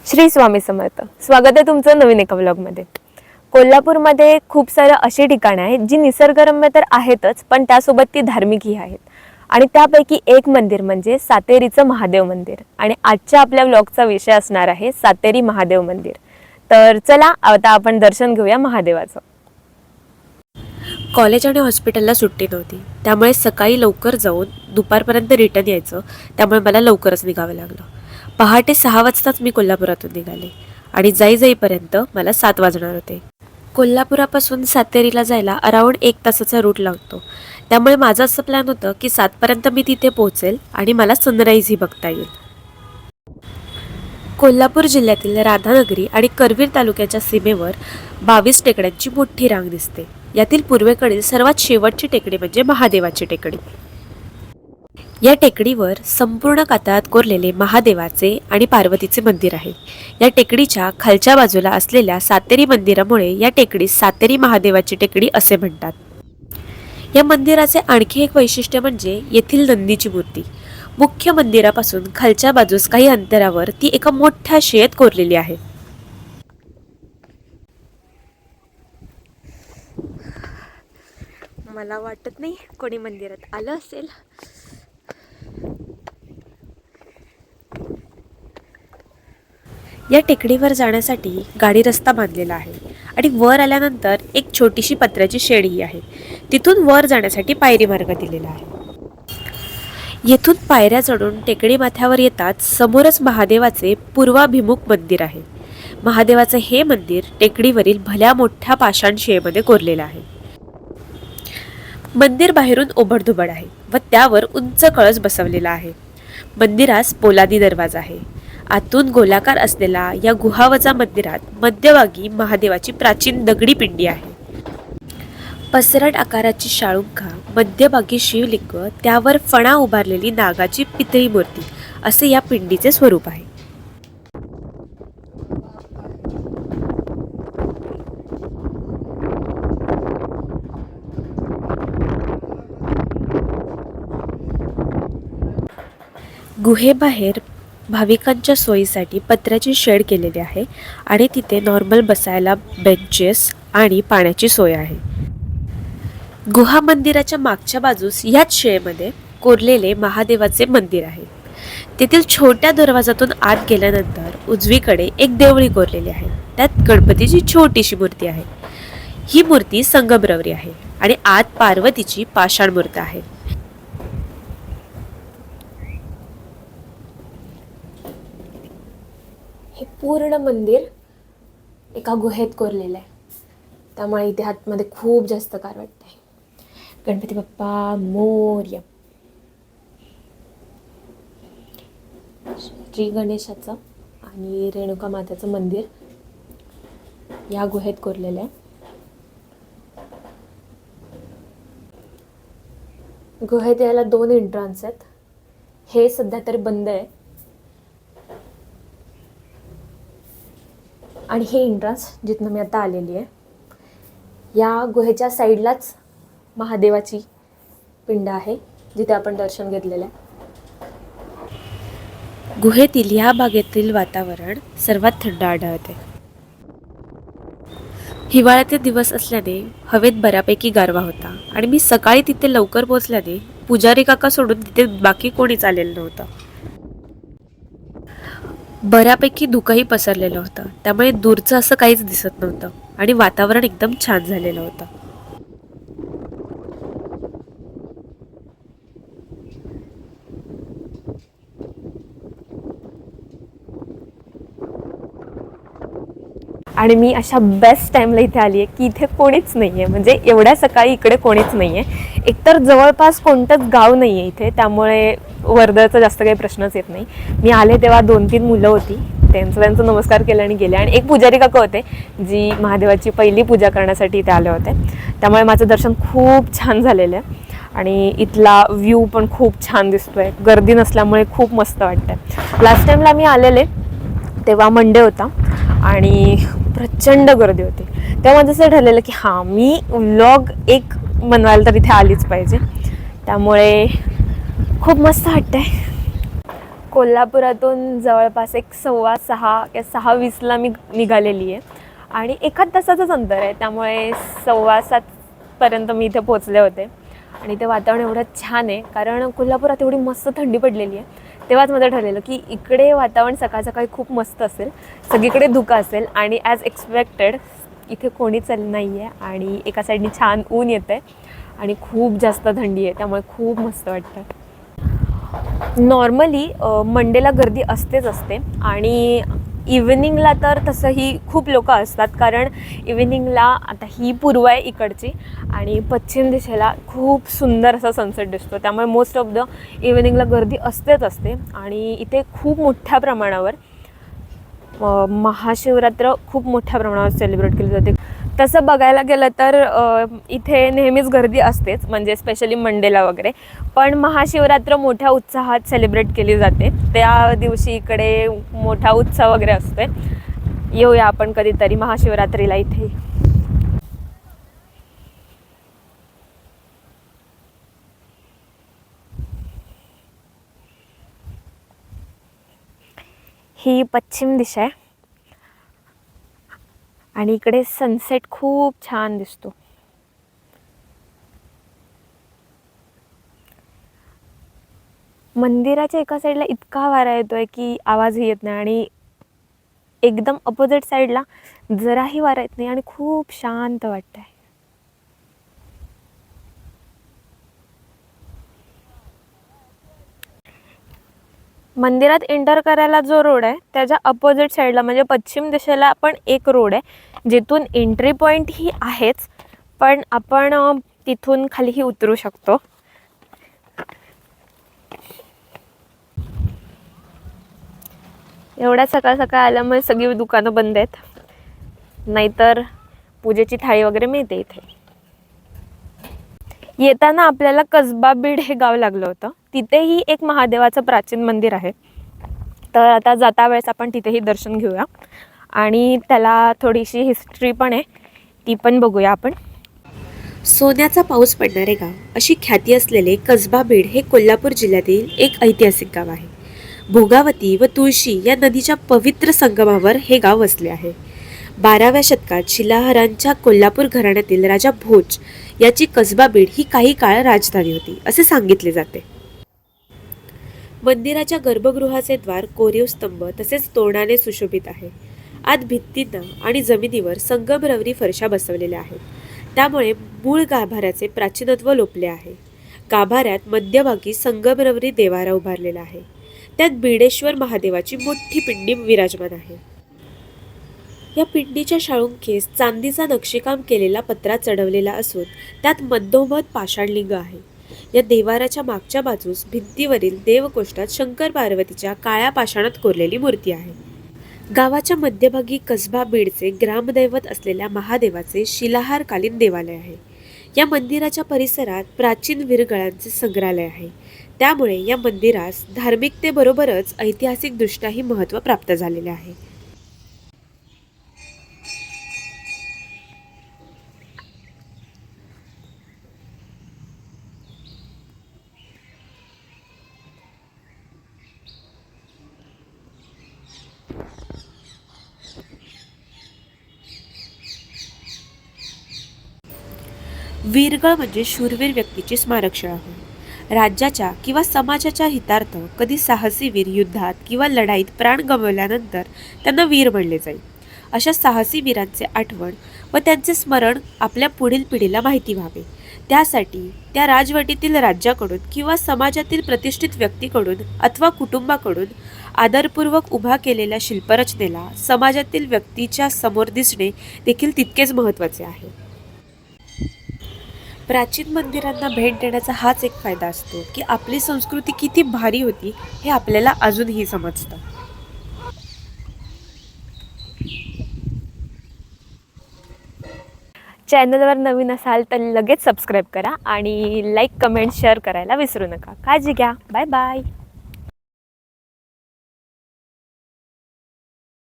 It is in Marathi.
श्री स्वामी समर्थ. स्वागत आहे तुमचं नवीन एका व्लॉगमध्ये. कोल्हापूरमध्ये खूप सारे अशी ठिकाणे आहेत जी निसर्गरम्य तर आहेतच, पण त्यासोबत ती धार्मिकही आहेत. आणि त्यापैकी एक मंदिर म्हणजे सातेरीचं महादेव मंदिर. आणि आजच्या आपल्या व्लॉगचा विषय असणार आहे सातेरी महादेव मंदिर. तर चला आता आपण दर्शन घेऊया महादेवाचं. कॉलेज आणि हॉस्पिटलला सुट्टी नव्हती, त्यामुळे सकाळी लवकर जाऊन दुपारपर्यंत रिटर्न यायचं. त्यामुळे मला लवकरच निघावं लागलं. पहाटे 6 वाजताच मी कोल्हापुरातून निघाले आणि जाईपर्यंत मला 7 वाजणार होते. कोल्हापुरापासून सातेरीला जायला अराउंड 1 तासाचा रूट लागतो. त्यामुळे माझं असं प्लॅन होतं की 7पर्यंत मी तिथे पोहोचेल आणि मला सनराईजही बघता येईल. कोल्हापूर जिल्ह्यातील राधानगरी आणि करवीर तालुक्याच्या सीमेवर 22 टेकड्यांची मोठी रांग दिसते. यातील पूर्वेकडील सर्वात शेवटची टेकडी म्हणजे महादेवाची टेकडी. या टेकडीवर संपूर्ण कातळात कोरलेले महादेवाचे आणि पार्वतीचे मंदिर आहे. या टेकडीच्या खालच्या बाजूला असलेल्या सातेरी मंदिरामुळे या टेकडीस सातेरी महादेवाची टेकडी असे म्हणतात. या मंदिराचे आणखी एक वैशिष्ट्य म्हणजे येथील नंदीची मूर्ती. मुख्य मंदिरापासून खालच्या बाजूस काही अंतरावर ती एका मोठ्या शिळेत कोरलेली आहे. मला वाटत नाही कोणी मंदिरात आलं असेल. या टेकडीवर जाण्यासाठी गाडी रस्ता बांधलेला आहे आणि वर आल्यानंतर एक छोटीशी पत्र्याची शेडही आहे. तिथून वर जाण्यासाठी पायरी मार्ग दिलेला आहे. येथून पायऱ्या चढून टेकडी माथ्यावर येताच समोरच महादेवाचे पूर्वाभिमुख मंदिर आहे. महादेवाचे हे मंदिर टेकडीवरील भल्या मोठ्या पाषाण शिळेमध्ये कोरलेलं आहे. मंदिर बाहेरून ओबडधोबड आहे व त्यावर उंच कळस बसवलेला आहे. मंदिरास पोलादी दरवाजा आहे. आतून गोलाकार असलेला या गुहावजा मंदिरात मध्यभागी महादेवाची प्राचीन दगडी पिंडी आहे. पसरट आकाराची शाळुंखा, मध्यभागी शिवलिंग, त्यावर फणा उभारलेली नागाची पितळी मूर्ती असे या पिंडीचे स्वरूप आहे. गुहेबाहेर भाविकांच्या सोयीसाठी पत्र्याची शेड केलेली आहे आणि तिथे नॉर्मल बसायला बेंचेस आणि पाण्याची सोय आहे. गुहा मंदिराच्या मागच्या बाजूस याच शेळेमध्ये कोरलेले महादेवाचे मंदिर आहे. तेथील छोट्या दरवाजातून आत गेल्यानंतर उजवीकडे एक देवळी कोरलेली आहे. त्यात गणपतीची छोटीशी मूर्ती आहे. ही मूर्ती संगमरवरी आहे आणि आत पार्वतीची पाषाण मूर्ती आहे. हे पूर्ण मंदिर एका गुहेत कोरलेलं आहे, त्यामुळे इथे आतमध्ये खूप जास्त कार वाटते. गणपती बाप्पा मोरया. श्री गणेशाचं आणि रेणुका मातेचं मंदिर या गुहेत कोरलेलं आहे. गुहेत यायला 2 एंट्रन्स आहेत. हे सध्या तरी बंद आहे आणि हे एंट्रन्स जिथनं मी आता आलेली आहे. या गुहेच्या साईडलाच महादेवाची पिंड आहे जिथे आपण दर्शन घेतलेलं आहे. गुहेतील या भागातील वातावरण सर्वात थंड आढळते. हिवाळ्याचे दिवस असल्याने हवेत बऱ्यापैकी गारवा होता आणि मी सकाळी तिथे लवकर पोहोचल्याने पुजारी काका सोडून तिथे बाकी कोणीच आलेलं नव्हतं. बऱ्यापैकी धुकंही पसरलेलं होतं, त्यामुळे दूरचं असं काहीच दिसत नव्हतं आणि वातावरण एकदम छान झालेलं होतं. आणि मी अशा बेस्ट टाईमला इथे आली आहे की इथे कोणीच नाही आहे. म्हणजे एवढ्या सकाळी इकडे कोणीच नाही आहे. एकतर जवळपास कोणतंच गाव नाही आहे इथे, त्यामुळे वर्दळचा जास्त काही प्रश्नच येत नाही. मी आले तेव्हा 2-3 मुलं होती, त्यांचं नमस्कार केलं आणि गेले. आणि एक पुजारी काका होते जी महादेवाची पहिली पूजा करण्यासाठी इथे आले होते. त्यामुळे माझं दर्शन खूप छान झालेलं आहे आणि इथला व्ह्यू पण खूप छान दिसतोय. गर्दी नसल्यामुळे खूप मस्त वाटतंय. लास्ट टाईमला मी आलेले तेव्हा मंडे होता आणि प्रचंड गर्दी होती. तेव्हा माझं असं ठरलेलं की हां, मी व्लॉग एक बनवायला तर इथे आलीच पाहिजे. त्यामुळे खूप मस्त वाटतंय. कोल्हापुरातून जवळपास एक 6:15 या 6:20ला मी निघालेली आहे आणि 1 तासाचंच अंतर आहे, त्यामुळे 6:15पर्यंत मी इथे पोचले होते. आणि ते वातावरण एवढं छान आहे, कारण कोल्हापुरात एवढी मस्त थंडी पडलेली आहे. तेव्हाच माझं ठरलेलं की इकडे वातावरण सकाळ सकाळी खूप मस्त असेल, सगळीकडे धुकं असेल आणि ॲज एक्सपेक्टेड इथे कोणीच नाही आहे आणि एका साईडनी छान ऊन येतं आहे आणि खूप जास्त थंडी आहे, त्यामुळे खूप मस्त वाटतं. नॉर्मली मंडेला गर्दी असतेच असते आणि इव्हिनिंगला तर तसंही खूप लोक असतात, कारण इव्हिनिंगला आता ही पूर्व आहे इकडची आणि पश्चिम दिशेला खूप सुंदर असा सनसेट दिसतो, त्यामुळे मोस्ट ऑफ द इव्हिनिंगला गर्दी असतेच असते. आणि इथे खूप मोठ्या प्रमाणावर महाशिवरात्र खूप मोठ्या प्रमाणावर सेलिब्रेट केली जाते. तसं बघायला गेलं तर इथे नेहमीच गर्दी असतेच, म्हणजे स्पेशली मंडेला वगैरे, पण महाशिवरात्र मोठ्या उत्साहात सेलिब्रेट केली जाते. त्या दिवशी इकडे मोठा उत्सव वगैरे असतो. येऊया आपण कधीतरी महाशिवरात्रीला इथे. ही पश्चिम दिशा आहे आणि इकडे सनसेट खूप छान दिसतो. मंदिराच्या एका साईडला इतका वारा येतोय की आवाजही येत नाही आणि एकदम अपोजिट साईडला जराही वारा येत नाही आणि खूप शांत वाटतंय. मंदिरात एंटर करायला जो रोड आहे त्याच्या अपोजिट साईडला म्हणजे पश्चिम दिशेला पण एक रोड आहे, जिथून एंट्री पॉईंट ही आहेच, पण आपण तिथून खालीही उतरू शकतो. एवढ्या सकाळ सकाळ आल्यामुळे सगळी दुकानं बंद आहेत, नाहीतर पूजेची थाळी वगैरे मिळते इथे. येताना आपल्याला कसबा बीड हे गाव लागलं होतं. तिथेही एक महादेवाचं प्राचीन मंदिर आहे, तर आता जाता वेळेस आपण तिथेही दर्शन घेऊया आणि त्याला थोडीशी हिस्ट्री पण आहे, ती पण बघूया आपण. सोन्याचा पाऊस पडणारे गाव अशी ख्याती असलेले कसबा बीड हे कोल्हापूर जिल्ह्यातील एक ऐतिहासिक गाव आहे. भोगावती व तुळशी या नदीच्या पवित्र संगमावर हे गाव वसले आहे. 12व्या शतकात शिलाहारांच्या कोल्हापूर घराण्यातील राजा भोज याची कसबा बीड ही काही काळ राजधानी होती असे सांगितले जाते. मंदिराच्या गर्भगृहाचे द्वार कोरीव स्तंभ तसेच तोरणाने सुशोभित आहे. आत भित्तींना आणि जमिनीवर संगमरवरी फरशा बसवलेल्या आहेत, त्यामुळे मूळ गाभाऱ्याचे प्राचीनत्व लोपले आहे. गाभाऱ्यात मध्यभागी संगमरवरी देवारा उभारलेला आहे. त्यात बिडेश्वर महादेवाची मोठी पिंडी विराजमान आहे. या पिंडीच्या शाळुंखेस चांदीचा नक्षीकाम केलेला पत्रा चढवलेला असून त्यात मधोमध पाषाणलिंग आहे. या देवाराच्या मागच्या बाजूस भिंतीवरील देवकोष्ठात शंकर पार्वतीच्या काळ्या पाषाणात कोरलेली मूर्ती आहे. गावाच्या मध्यभागी कसबा बीडचे ग्रामदैवत असलेल्या महादेवाचे शिलाहारकालीन देवालय आहे. या मंदिराच्या परिसरात प्राचीन वीरगळांचे संग्रहालय आहे, त्यामुळे या मंदिरास धार्मिकतेबरोबरच ऐतिहासिकदृष्ट्याही महत्त्व प्राप्त झालेले आहे. वीरगळ म्हणजे शूरवीर व्यक्तीची स्मारकशाळा होय. राज्याच्या किंवा समाजाच्या हितार्थ कधी साहसी वीर युद्धात किंवा लढाईत प्राण गमावल्यानंतर त्यांना वीर म्हणले जाईल. अशा साहसी वीरांचे आठवण व त्यांचे स्मरण आपल्या पुढील पिढीला माहिती व्हावे, त्यासाठी त्या राजवटीतील राज्याकडून किंवा समाजातील प्रतिष्ठित व्यक्तीकडून अथवा कुटुंबाकडून आदरपूर्वक उभा केलेल्या शिल्परचनेला समाजातील व्यक्तीच्या समोर दिसणे देखील तितकेच महत्त्वाचे आहे. प्राचीन मंदिरांना भेट देण्याचा हाच एक फायदा असतो की आपली संस्कृती किती भारी होती हे आपल्याला अजूनही समजतं. चॅनलवर नवीन असाल तर लगेच सबस्क्राईब करा आणि लाईक, कमेंट, शेअर करायला विसरू नका. काळजी घ्या. Bye bye.